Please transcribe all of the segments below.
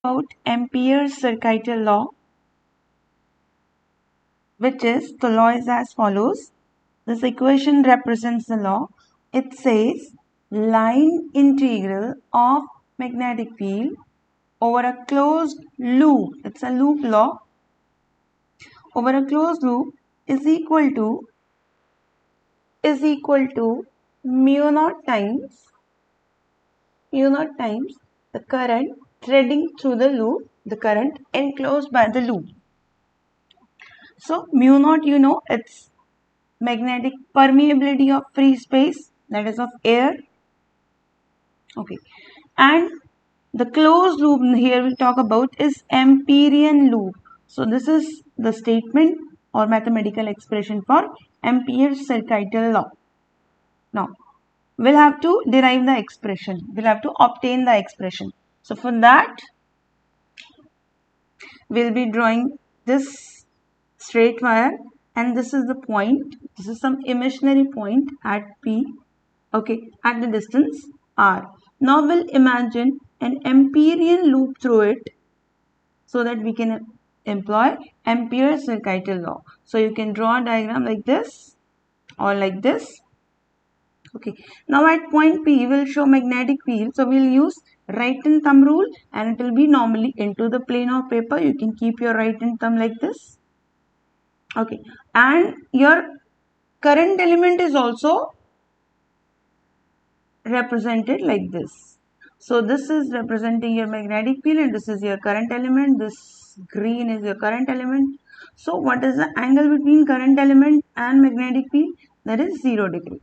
about Ampere's circuital law, which is, the law is as follows. This equation represents the law. It says line integral of magnetic field over a closed loop, it's a loop law, over a closed loop is equal to mu naught times the current threading through the loop, the current enclosed by the loop. So mu naught, you know, it's magnetic permeability of free space, that is of air. Okay, and the closed loop here we talk about is Amperian loop. So this is the statement or mathematical expression for Ampere's circuital law. Now we'll have to derive the expression, we'll have to obtain the expression. So for that we'll be drawing this straight wire, and this is the point, this is some imaginary point at P, okay, at the distance R. Now we'll imagine an Amperian loop through it so that we can employ Ampere's circuital law. So you can draw a diagram like this or like this. Okay, now at point P we will show magnetic field, so we'll use right and thumb rule, and it will be normally into the plane of paper. You can keep your right and thumb like this. Okay, and your current element is also represented like this. So this is representing your magnetic field and this is your current element. This green is your current element. So what is the angle between current element and magnetic field? That is 0 degree.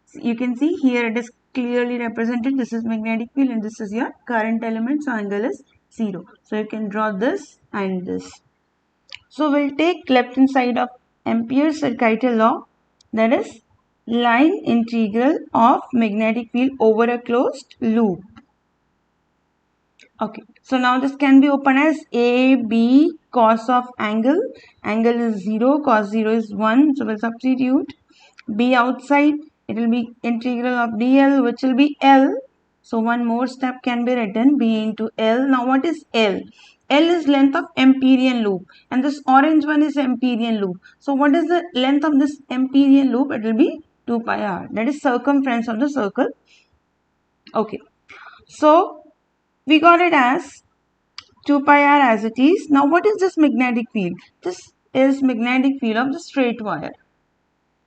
So you can see here it is clearly represented. This is magnetic field and this is your current element. So angle is 0. So you can draw this and this. So we'll take left hand side of Ampere's circuital law, that is line integral of magnetic field over a closed loop. Okay, so now this can be opened as A, B, cos of angle. Angle is 0, cos 0 is 1. So we'll substitute B outside. It will be integral of dl, which will be L. So one more step can be written, B into L. Now what is L? L is length of Amperian loop, and this orange one is Amperian loop. So what is the length of this Amperian loop? It will be 2 pi r. That is circumference of the circle. Okay, so we got it as 2 pi r as it is. Now what is this magnetic field? This is magnetic field of the straight wire.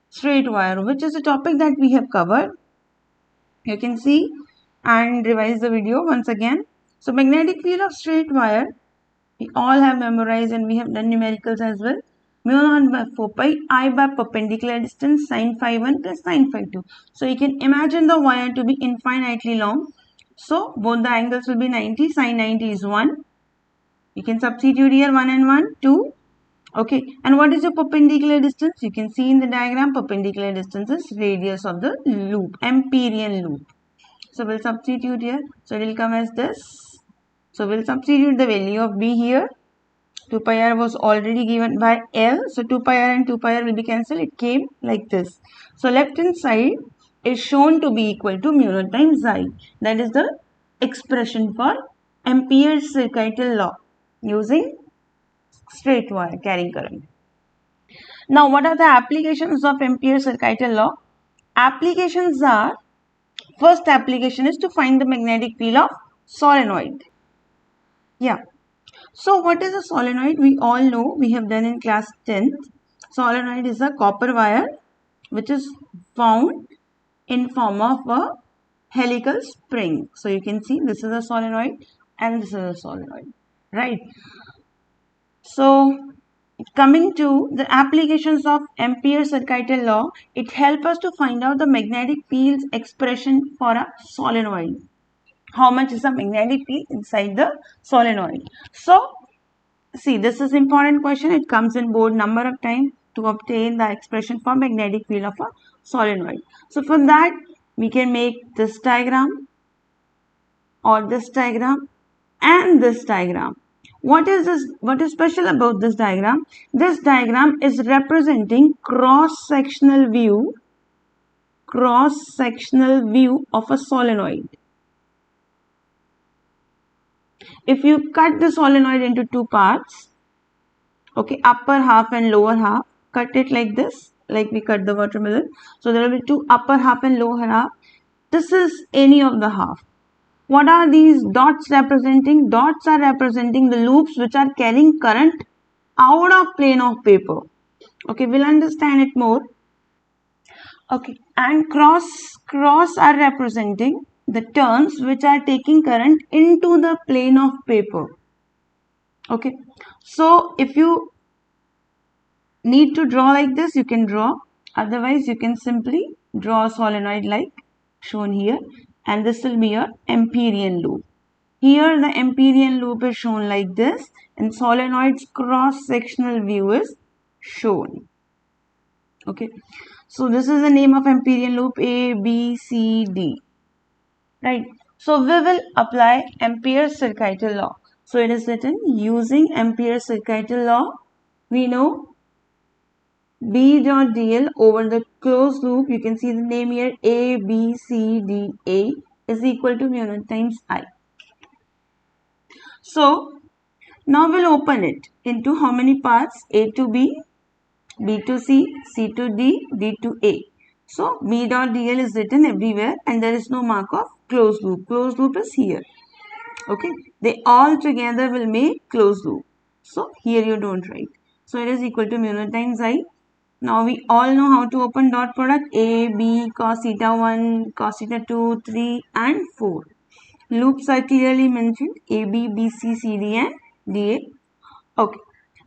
Straight wire, which is a topic that we have covered. You can see and revise the video once again. So magnetic field of straight wire, we all have memorized and we have done numericals as well. Mu naught by 4 pi I by perpendicular distance sin phi 1 plus sin phi 2. So you can imagine the wire to be infinitely long. So both the angles will be 90. Sin 90 is 1. You can substitute here 1 and 1, 2. Okay, and what is the perpendicular distance? You can see in the diagram, perpendicular distance is radius of the loop, Amperian loop. So we'll substitute here. So it will come as this. So we'll substitute the value of B here. 2 pi r was already given by L. So 2 pi r and 2 pi r will be cancelled. It came like this. So left hand side is shown to be equal to mu naught times I. That is the expression for Ampere's circuital law using straight wire carrying current. Now what are the applications of Ampere's circuital law? Applications are, first application is to find the magnetic field of solenoid. Yeah. So what is a solenoid? We all know, we have done in class 10th. Solenoid is a copper wire which is found in form of a helical spring. So you can see this is a solenoid and this is a solenoid, right? So coming to the applications of Ampere's circuital law, it helps us to find out the magnetic field's expression for a solenoid. How much is the magnetic field inside the solenoid? So see, this is important question. It comes in board number of times to obtain the expression for magnetic field of a solenoid. So for that we can make this diagram or this diagram and this diagram. What is this? What is special about this diagram? This diagram is representing cross-sectional view of a solenoid. If you cut the solenoid into two parts, okay, upper half and lower half, cut it like this, like we cut the watermelon. So there will be two upper half and lower half. This is any of the half. What are these dots representing? Dots are representing the loops which are carrying current out of plane of paper. Okay, we'll understand it more. Okay, and cross are representing the turns which are taking current into the plane of paper. Okay, so if you need to draw like this, you can draw. Otherwise, you can simply draw a solenoid like shown here, and this will be your Amperian loop. Here the Amperian loop is shown like this, and solenoid's cross-sectional view is shown. Okay, so this is the name of Amperian loop, A, B, C, D. Right. So we will apply Ampere's Circuital law. So it is written using Ampere's Circuital law. We know B dot dl over the closed loop. You can see the name here, A, B, C, D, A is equal to mu naught times I. So now we'll open it into how many parts? A to B, B to C, C to D, D to A. So B dot dl is written everywhere and there is no mark of closed loop. Closed loop is here. Okay, they all together will make closed loop. So here you don't write. So it is equal to mu naught times I. Now we all know how to open dot product. A, B, cos theta 1, cos theta 2, 3 and 4. Loops are clearly mentioned. A, B, B, C, C, D and D, A. Okay.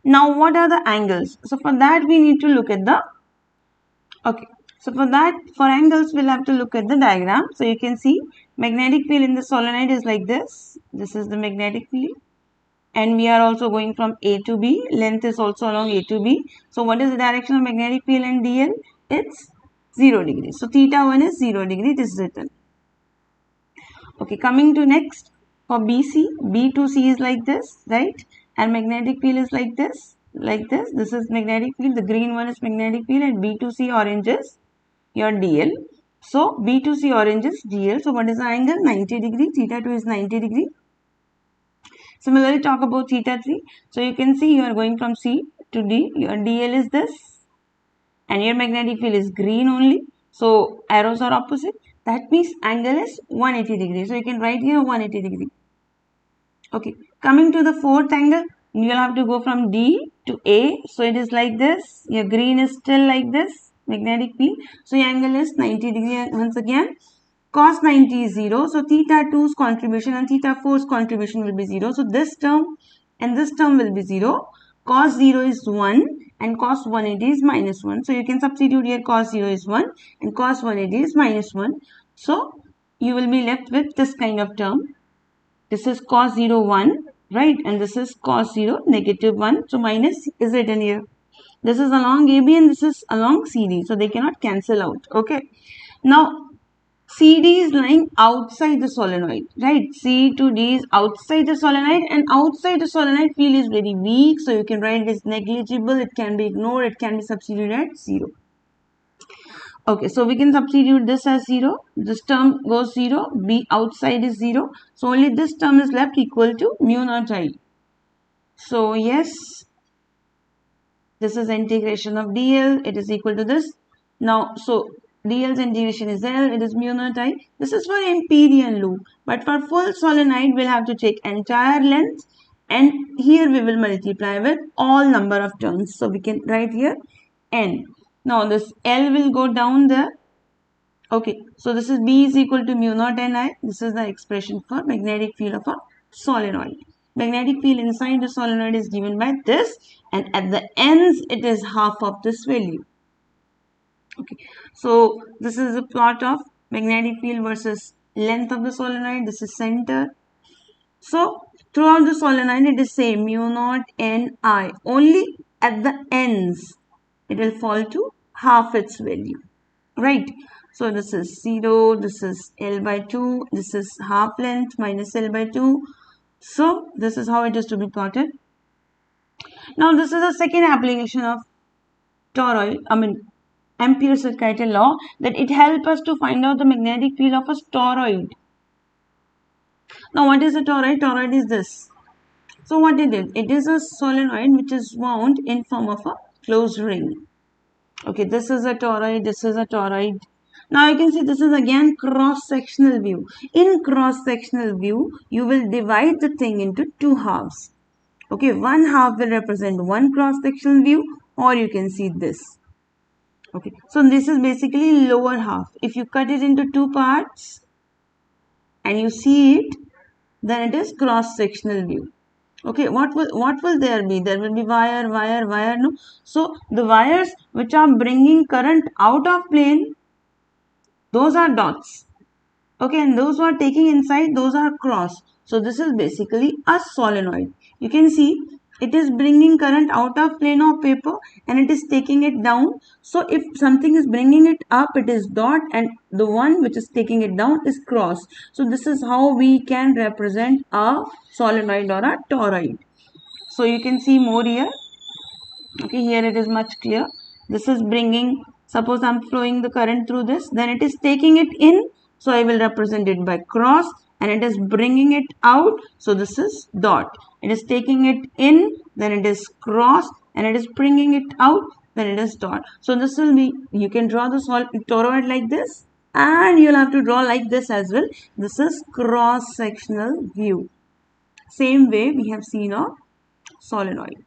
Now what are the angles? So for that we need to look at the, okay. So for that, for angles we'll have to look at the diagram. So you can see magnetic field in the solenoid is like this. This is the magnetic field. And we are also going from A to B. Length is also along A to B. So what is the direction of magnetic field in DL? It's 0 degrees. So theta 1 is 0 degree. It is written. Okay, coming to next for BC. B to C is like this, right? And magnetic field is like this, like this. This is magnetic field. The green one is magnetic field and B to C orange is your DL. So B to C orange is DL. So what is the angle? 90 degree. Theta 2 is 90 degree. Similarly, talk about theta 3. So you can see you are going from C to D. Your DL is this and your magnetic field is green only. So arrows are opposite. That means angle is 180 degree. So you can write here 180 degree. Okay, coming to the fourth angle, you will have to go from D to A. So it is like this. Your green is still like this, magnetic field. So your angle is 90 degree once again. Cos 90 is 0. So theta 2's contribution and theta 4's contribution will be 0. So this term and this term will be 0. Cos 0 is 1 and cos 180 is minus 1. So you can substitute here cos 0 is 1 and cos 180 is minus 1. So you will be left with this kind of term. This is cos 0 1, right? And this is cos 0 negative 1. So minus is written here. This is along AB and this is along CD. So they cannot cancel out. Okay. Now CD is lying outside the solenoid, right? C to D is outside the solenoid and outside the solenoid field is very weak. So you can write it as negligible. It can be ignored. It can be substituted at 0. Okay, so we can substitute this as 0. This term goes 0. B outside is 0. So only this term is left equal to mu naught I. So yes, this is integration of DL. It is equal to this. Now, so DL's integration is L. It is mu naught I. This is for Amperian loop. But for full solenoid, we'll have to take entire length. And here we will multiply with all number of turns. So we can write here N. Now this L will go down there. Okay, so this is B is equal to mu naught Ni. This is the expression for magnetic field of a solenoid. Magnetic field inside the solenoid is given by this and at the ends it is half of this value. Okay, so this is a plot of magnetic field versus length of the solenoid. This is center. So throughout the solenoid it is same mu naught Ni. Only at the ends it will fall to half its value, right? So this is 0, this is L by 2, this is half length minus L by 2. So this is how it is to be plotted. Now this is the second application of Ampere's Circuital law, that it helps us to find out the magnetic field of a toroid. Now what is a toroid? Toroid is this. So what it is? It is a solenoid which is wound in form of a closed ring. Okay, this is a toroid, this is a toroid. Now you can see this is again cross-sectional view. In cross-sectional view, you will divide the thing into two halves. Okay, one half will represent one cross-sectional view, or you can see this. Okay, so this is basically lower half. If you cut it into two parts and you see it, then it is cross-sectional view. Okay, what will there be? There will be wire, no? So the wires which are bringing current out of plane, those are dots. Okay, and those who are taking inside, those are cross. So this is basically a solenoid. You can see it is bringing current out of plane of paper and it is taking it down. So if something is bringing it up, it is dot, and the one which is taking it down is cross. So this is how we can represent a solenoid or a toroid. So you can see more here. Okay, here it is much clear. This is bringing, suppose I'm flowing the current through this, then it is taking it in. So I will represent it by cross, and it is bringing it out. So this is dot. It is taking it in, then it is cross, and it is bringing it out, then it is dot. So this will be, you can draw the toroid like this, and you'll have to draw like this as well. This is cross-sectional view. Same way we have seen a solenoid.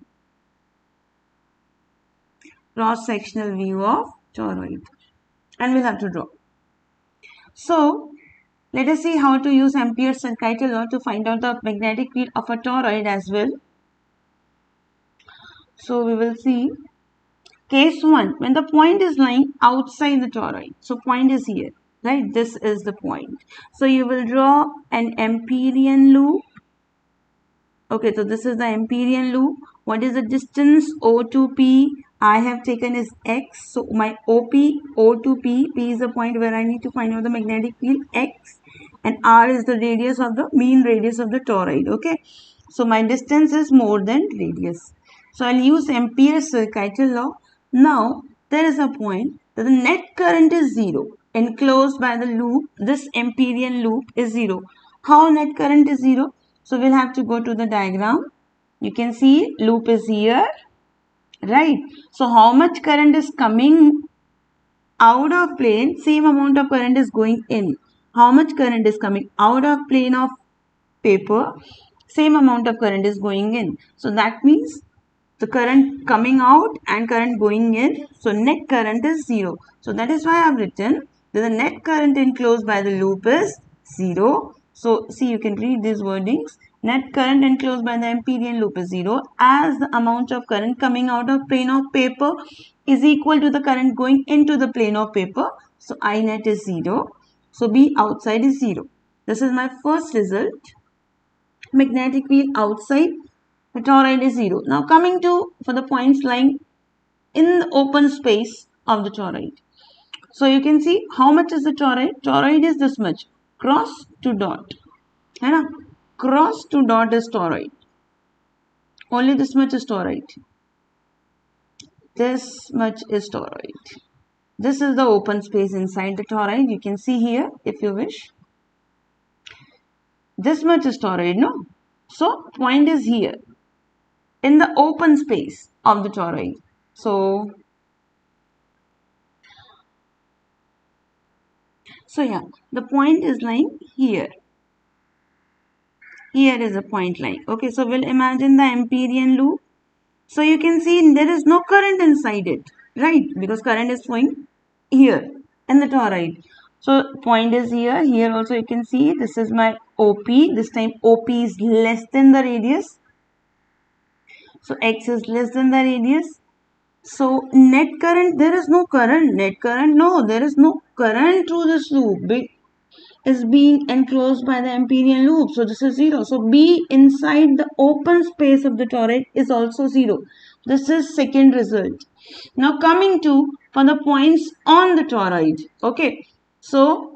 Cross-sectional view of toroid, and we'll have to draw. So let us see how to use Ampere's circuital law to find out the magnetic field of a toroid as well. So we will see case 1, when the point is lying outside the toroid. So point is here, right? This is the point. So you will draw an Amperian loop. Okay, so this is the Amperian loop. What is the distance O to P? I have taken is X. So my OP, O to P, P is the point where I need to find out the magnetic field, X. And R is the radius of the mean radius of the toroid. Okay, so my distance is more than radius. So I'll use Ampere's circuital law. Now there is a point that the net current is 0. Enclosed by the loop, this Amperian loop is 0. How net current is 0? So we'll have to go to the diagram. You can see loop is here, right? So how much current is coming out of plane? Same amount of current is going in. How much current is coming out of plane of paper? Same amount of current is going in. So that means the current coming out and current going in. So net current is 0. So that is why I have written that the net current enclosed by the loop is 0. So see, you can read these wordings. Net current enclosed by the Amperian loop is 0 as the amount of current coming out of plane of paper is equal to the current going into the plane of paper. So I net is 0. So B outside is 0. This is my first result. Magnetic field outside the toroid is 0. Now coming to for the points lying in the open space of the toroid. So you can see how much is the toroid. Toroid is this much. Cross to dot. Cross to dot is toroid. Only this much is toroid. This much is toroid. This is the open space inside the toroid. You can see here if you wish. This much is toroid, no? So point is here in the open space of the toroid. So yeah, the point is lying here. Here is a point line. Okay, so we'll imagine the Amperian loop. So you can see there is no current inside it, right? Because current is flowing here in the toroid. So point is here. Here also you can see this is my OP. This time OP is less than the radius. So X is less than the radius. So net current, there is no current. Net current, no, there is no current through this loop. B is being enclosed by the Amperian loop. So this is 0. So B inside the open space of the toroid is also 0. This is second result. Now coming to for the points on the toroid. Okay. So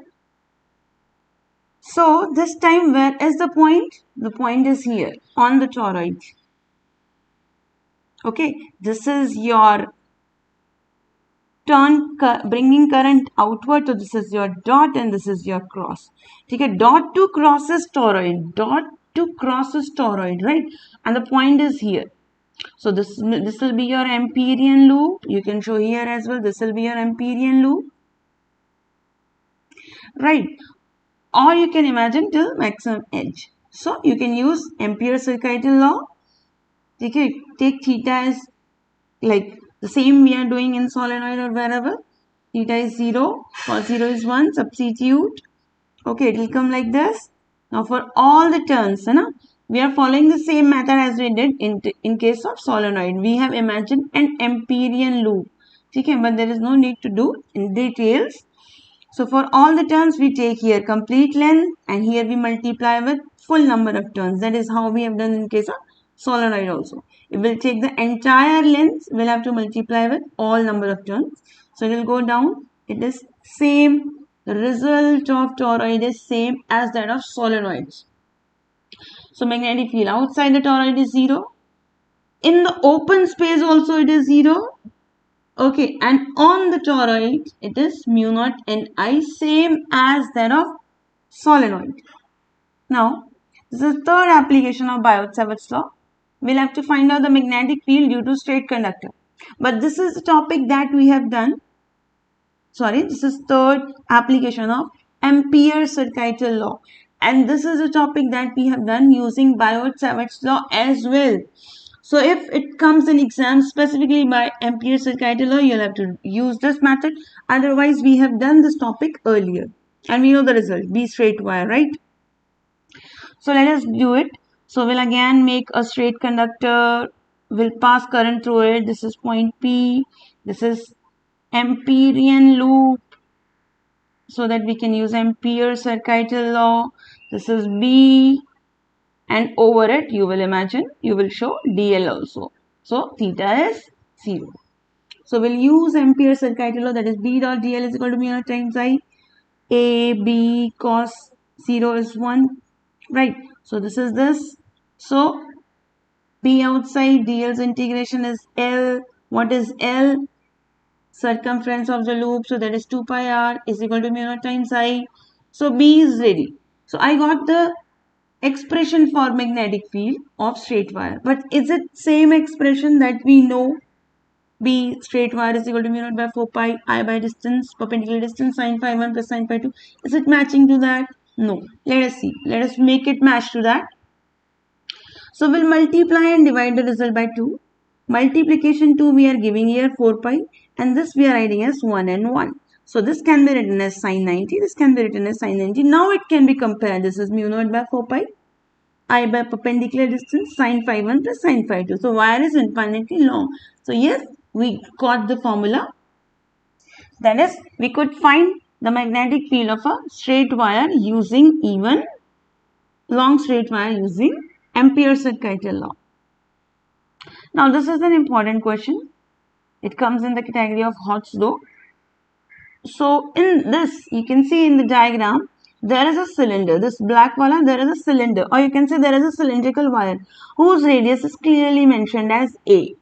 this time where is the point? The point is here on the toroid. Okay, this is your bringing current outward. So this is your dot and this is your cross. ठीक है, dot to cross is toroid, dot to cross is toroid, right? And the point is here. So this will be your Amperian loop. You can show here as well. This will be your Amperian loop, right? Or you can imagine till maximum edge. So you can use Ampere's circuital law. Okay, take theta as like the same we are doing in solenoid or wherever. Theta is 0, cos 0 is 1, substitute. Okay, it will come like this. Now for all the turns, we are following the same method as we did in case of solenoid. We have imagined an Amperian loop. Okay, but there is no need to do in details. So for all the turns, we take here complete length and here we multiply with full number of turns. That is how we have done in case of solenoid also. It will take the entire length, we'll have to multiply with all number of turns. So it will go down. It is same. The result of toroid is same as that of solenoids. So magnetic field outside the toroid is 0. In the open space also it is 0. Okay, and on the toroid, it is mu naught Ni, same as that of solenoid. Now, this is the third application of Biot-Savart's law. We'll have to find out the magnetic field due to straight conductor. But this is the topic that we have done. Sorry, this is third application of Ampere's circuital law. And this is a topic that we have done using Biot-Savart's law as well. So if it comes in exam specifically by Ampere's circuital law, you'll have to use this method. Otherwise, we have done this topic earlier. And we know the result, B straight wire, right? So let us do it. So we'll again make a straight conductor. We'll pass current through it. This is point P. This is Amperian loop. So that we can use Ampere's circuital law. This is B. And over it, you will imagine, you will show dl also. So theta is 0. So we'll use Ampere's circuital law, that is B dot dl is equal to mu naught times I. A, B, cos 0 is 1. Right. So this is this. So B outside, dl's integration is L. What is L? Circumference of the loop. So that is 2 pi r is equal to mu naught times I. So B is ready. So I got the expression for magnetic field of straight wire. But is it same expression that we know? B straight wire is equal to mu naught by 4 pi I by distance, perpendicular distance, sin phi 1 plus sin phi 2. Is it matching to that? No. Let us see. Let us make it match to that. So we'll multiply and divide the result by 2. Multiplication 2 we are giving here 4 pi and this we are writing as 1 and 1. So this can be written as sin 90. This can be written as sin 90. Now it can be compared. This is mu naught by 4 pi I by perpendicular distance sin phi 1 plus sin phi 2. So wire is infinitely long. So yes, we got the formula. That is, we could find the magnetic field of a straight wire using even long straight wire using Ampere's circuital law. Now this is an important question. It comes in the category of Hodge law. So in this, you can see in the diagram, there is a cylinder. This black wala, there is a cylinder, or you can say there is a cylindrical wire whose radius is clearly mentioned as A.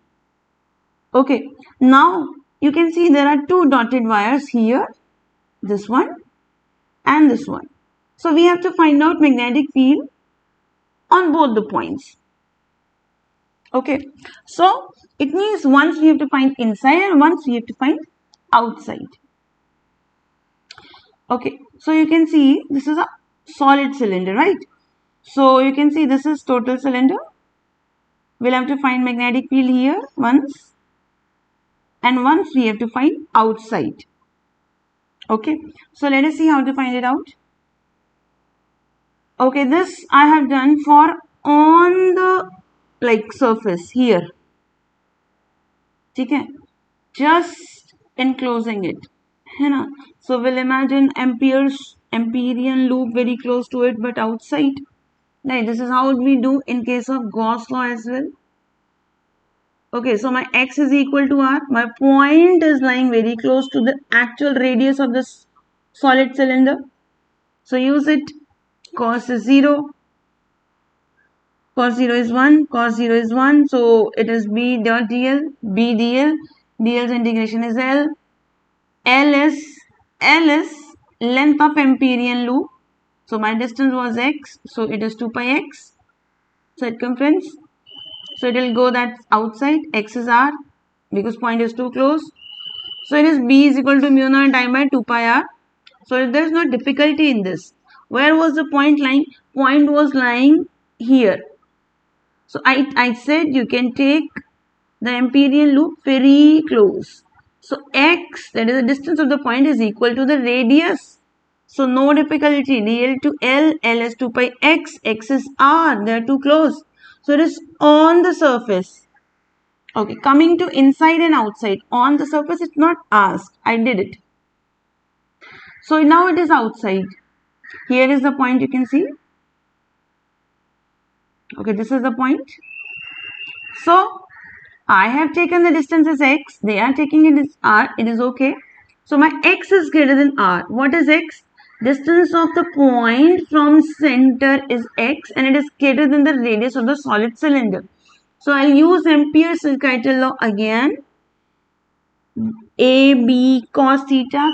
Okay, now you can see there are two dotted wires here, this one and this one. So we have to find out magnetic field on both the points. Okay, so it means once we have to find inside and once we have to find outside. Okay, so you can see this is a solid cylinder, right? So you can see this is total cylinder. We'll have to find magnetic field here once and once we have to find outside. Okay, so let us see how to find it out. Okay, this I have done for on the surface here. Okay, just enclosing it. So we'll imagine Amperian loop very close to it but outside. Right, this is how we do in case of Gauss law as well. Okay, so my x is equal to r. My point is lying very close to the actual radius of this solid cylinder. So use it. Cos is 0. Cos 0 is 1. Cos 0 is 1. So it is b dot dl. B dl. dl's integration is L. L is length of empyrean loop. So my distance was x, so it is 2 pi x circumference. So it will go that outside. X is r because point is too close. So it is b is equal to mu naught I by 2 pi r. So there is no difficulty in this. Where was the point lying? Point was lying here. So I said you can take the empyrean loop very close. So x, that is the distance of the point, is equal to the radius. So no difficulty. dl to L, L is 2 pi x, x is r, they are too close. So it is on the surface. Okay, coming to inside and outside. On the surface, it's not asked. I did it. So now it is outside. Here is the point you can see. Okay, this is the point. So I have taken the distance as x. They are taking it as r. It is okay. So my x is greater than r. What is x? Distance of the point from center is x and it is greater than the radius of the solid cylinder. So I'll use Ampere's circuital law again. A, B, cos theta.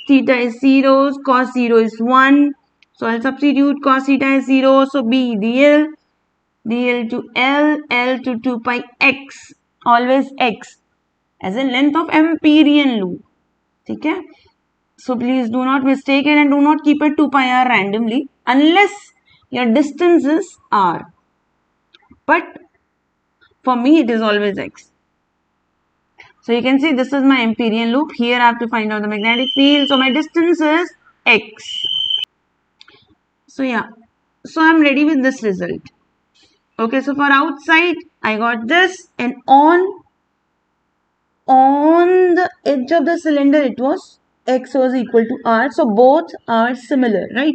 Theta is 0. Cos 0 is 1. So I'll substitute cos theta is 0. So B, dl. dl to L, L to 2 pi x. Always x. As in length of empyrean loop. Okay? So please do not mistake it and do not keep it 2 pi r randomly unless your distance is r. But for me it is always x. So you can see this is my empyrean loop. Here I have to find out the magnetic field. So my distance is x. So yeah. So I'm ready with this result. Okay, so for outside I got this, and on the edge of the cylinder it was x was equal to r. So both are similar, right?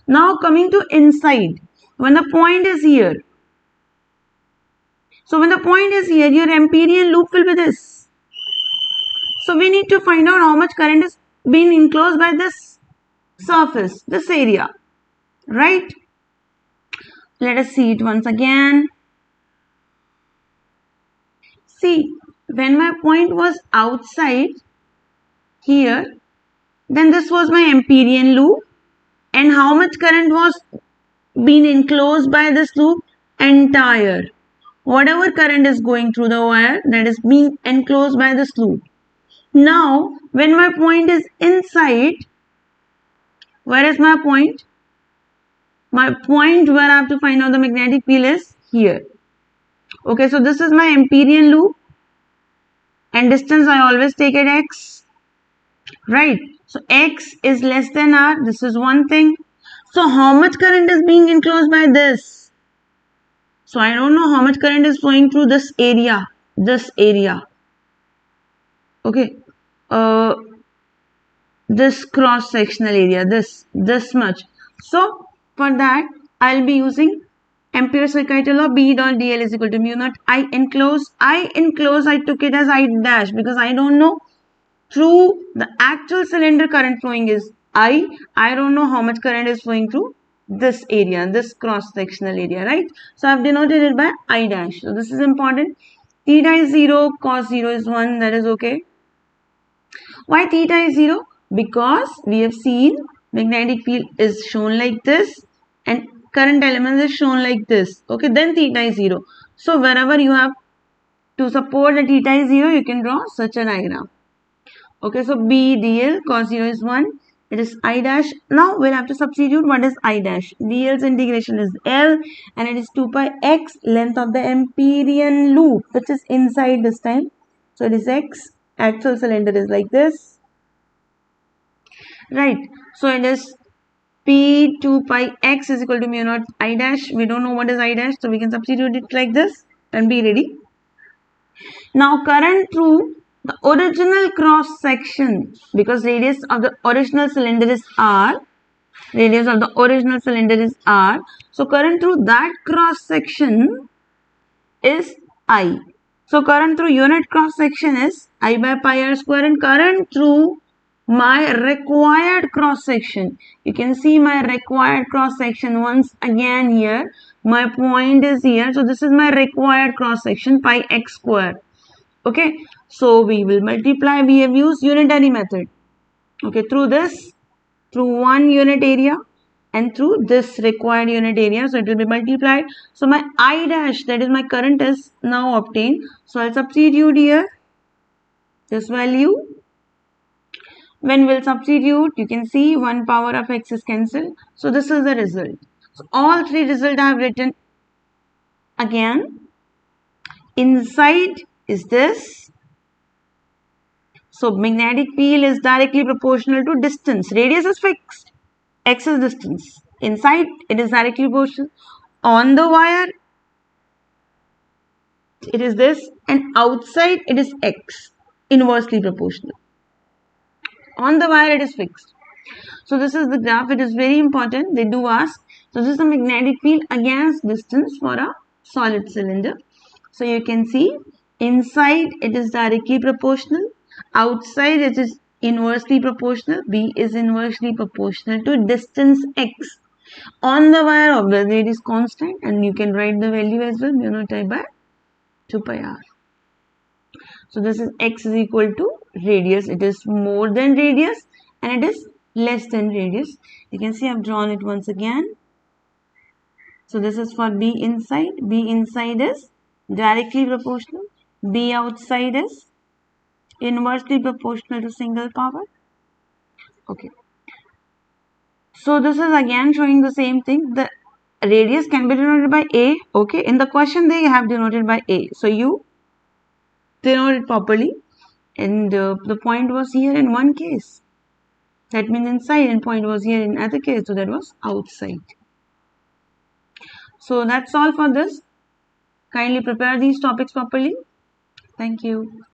Now coming to inside, when the point is here. So when the point is here, your empyrean loop will be this. So we need to find out how much current is being enclosed by this surface, this area, right? Let us see it once again. See, when my point was outside here, then this was my empyrean loop, and how much current was being enclosed by this loop? Entire. Whatever current is going through the wire, that is being enclosed by this loop. Now, when my point is inside, where is my point? My point where I have to find out the magnetic field is here. Okay, so this is my empyrean loop, and distance I always take at x, right? So x is less than r. This is one thing. So how much current is being enclosed by this? So I don't know how much current is flowing through this area. Okay. This cross sectional area, this much. So for that I'll be using Ampere's circuital law. B dot dl is equal to mu naught I enclose. I took it as I dash because I don't know through the actual cylinder current flowing is I don't know how much current is flowing through this area, this cross sectional area, right? So I've denoted it by I dash. So this is important. Theta is 0, cos 0 is 1, that is okay. Why theta is 0? Because we have seen magnetic field is shown like this and current elements is shown like this. Okay, then theta is 0. So wherever you have to support that theta is 0, you can draw such a diagram. Okay, so B dl cos 0 is 1. It is I dash. Now we'll have to substitute what is I dash. dl's integration is L and it is 2 pi x, length of the empyrean loop, which is inside this time. So it is x. Actual cylinder is like this. Right. So it is P 2 pi x is equal to mu naught I dash. We don't know what is I dash, so we can substitute it like this and be ready. Now current through the original cross section, because radius of the original cylinder is r. Radius of the original cylinder is r. So current through that cross section is I. So current through unit cross section is I by pi r square, and current through my required cross section. You can see my required cross section once again here. My point is here. So this is my required cross section pi x square. Okay. So we will multiply. We have used unitary method. Okay, through this, through one unit area and through this required unit area. So it will be multiplied. So my I dash, that is my current, is now obtained. So I'll substitute here this value. When we'll substitute, you can see 1 power of x is cancelled. So this is the result. So all three results I have written again. Inside is this. So magnetic field is directly proportional to distance. Radius is fixed. X is distance. Inside it is directly proportional. On the wire it is this, and outside it is x, inversely proportional. On the wire it is fixed. So this is the graph. It is very important. They do ask. So this is the magnetic field against distance for a solid cylinder. So you can see inside it is directly proportional. Outside it is inversely proportional. B is inversely proportional to distance x. On the wire, obviously it is constant, and you can write the value as well, mu naught I by 2 pi r. So this is x is equal to radius. It is more than radius and it is less than radius. You can see I've drawn it once again. So this is for B inside. B inside is directly proportional. B outside is inversely proportional to single power. Okay. So this is again showing the same thing. The radius can be denoted by A. Okay. In the question they have denoted by A. So you denote it properly. And the point was here in one case. That means inside, and point was here in other case. So that was outside. So that's all for this. Kindly prepare these topics properly. Thank you.